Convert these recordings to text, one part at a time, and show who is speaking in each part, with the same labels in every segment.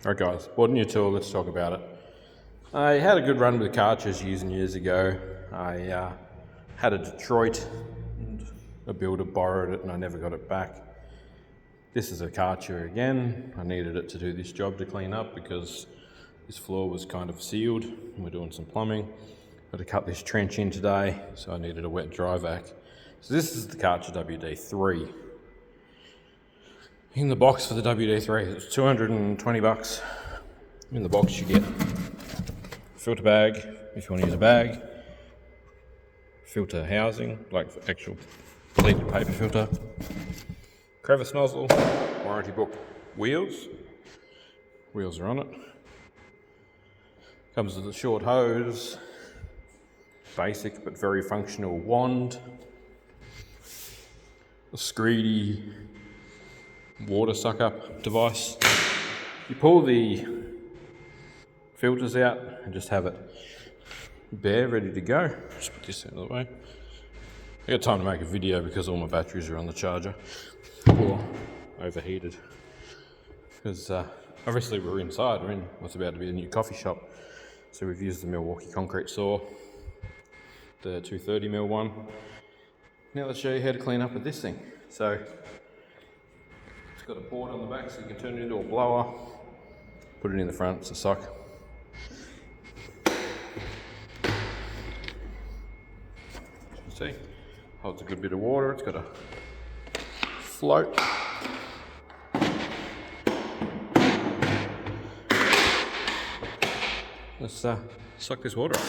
Speaker 1: Alright guys, bought a new tool, let's talk about it. I had a good run with KARCHERs years and years ago. I had a Detroit and a builder borrowed it and I never got it back. This is a KARCHER again. I needed it to do this job to clean up because this floor was kind of sealed and we're doing some plumbing. Got to cut this trench in today, so I needed a wet dry vac. So this is the KARCHER Wd3. In the box for the Wd3, it's 220 bucks. In the box you get a filter bag, if you want to use a bag, filter housing, like actual pleated paper filter, crevice nozzle, warranty book, wheels are on it. Comes with a short hose, basic but very functional wand, a screedy water suck-up device. You pull the filters out and just have it bare, ready to go. Just put this out of the way. I got time to make a video because all my batteries are on the charger or overheated. Because obviously we're inside, we're in what's about to be a new coffee shop. So we've used the Milwaukee concrete saw, the 230mm one. Now let's show you how to clean up with this thing. So it's got a port on the back so you can turn it into a blower, put it in the front, it's a sock. As you can see, holds a good bit of water, it's got a float. Let's suck this water up.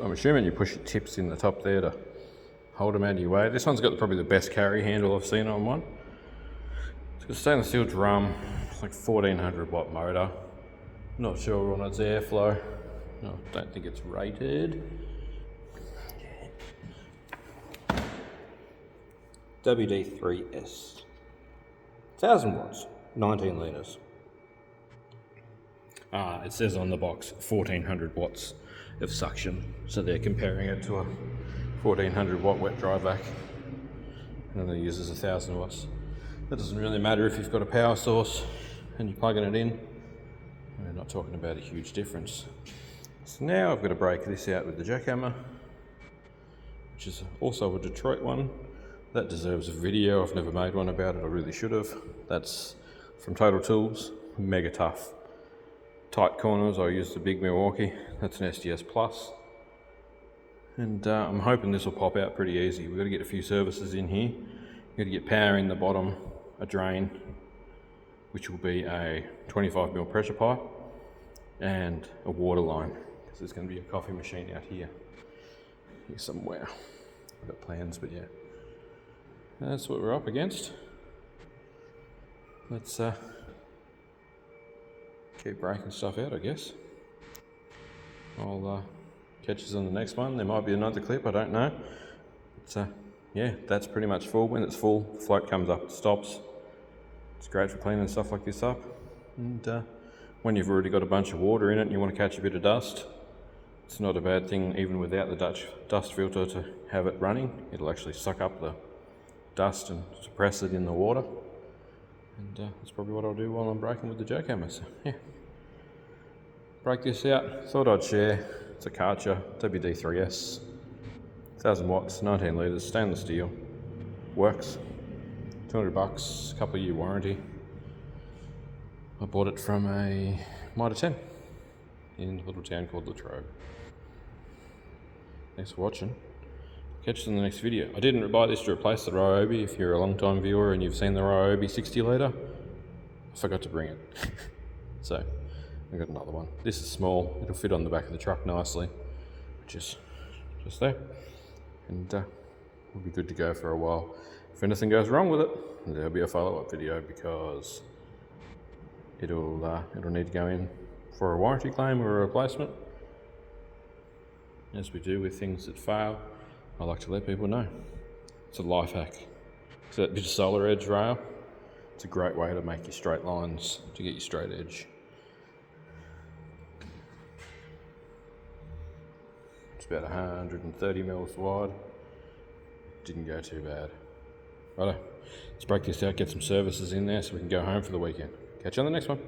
Speaker 1: I'm assuming you push your tips in the top there to hold them out of your way. This one's got probably the best carry handle I've seen on one. It's got a stainless steel drum, it's like 1400 watt motor. Not sure on its airflow. No, don't think it's rated. Wd3s. 1000 watts, 19 litres. It says on the box 1400 watts of suction, so they're comparing it to a 1400 watt wet dry vac, and it uses 1000 watts. That doesn't really matter if you've got a power source and you're plugging it in. We're not talking about a huge difference. So now I've got to break this out with the jackhammer, which is also a Detroit one. That deserves a video. I've never made one about it, I really should have. That's from Total Tools, mega tough. Tight corners, I use the big Milwaukee, that's an SDS Plus. And I'm hoping this will pop out pretty easy. We've got to get a few services in here. We've got to get power in the bottom, a drain, which will be a 25mm pressure pipe, and a water line, because there's going to be a coffee machine out here somewhere. I've got plans, but yeah. That's what we're up against. Let's keep breaking stuff out, I guess. I'll catch us on the next one. There might be another clip, I don't know. But yeah, that's pretty much full. When it's full, float comes up, it stops. It's great for cleaning stuff like this up. And when you've already got a bunch of water in it and you want to catch a bit of dust, it's not a bad thing, even without the dust filter, to have it running. It'll actually suck up the dust and suppress it in the water. And that's probably what I'll do while I'm breaking with the jackhammer. So yeah, break this out. Thought I'd share. It's a KARCHER Wd3s, 1000 watts, 19 litres, stainless steel. Works. $200, a couple of year warranty. I bought it from a Mitre 10 in a little town called Latrobe. Thanks for watching. Catch you in the next video. I didn't buy this to replace the Ryobi. If you're a long time viewer and you've seen the Ryobi 60 litre, I forgot to bring it. So I got another one. This is small. It'll fit on the back of the truck nicely, just there, and we'll be good to go for a while. If anything goes wrong with it, there'll be a follow-up video, because it'll need to go in for a warranty claim or a replacement. As we do with things that fail, I like to let people know. It's a life hack. So that bit of solar edge rail, it's a great way to make your straight lines, to get your straight edge. It's about 130 mils wide. Didn't go too bad. Righto, let's break this out, get some services in there so we can go home for the weekend. Catch you on the next one.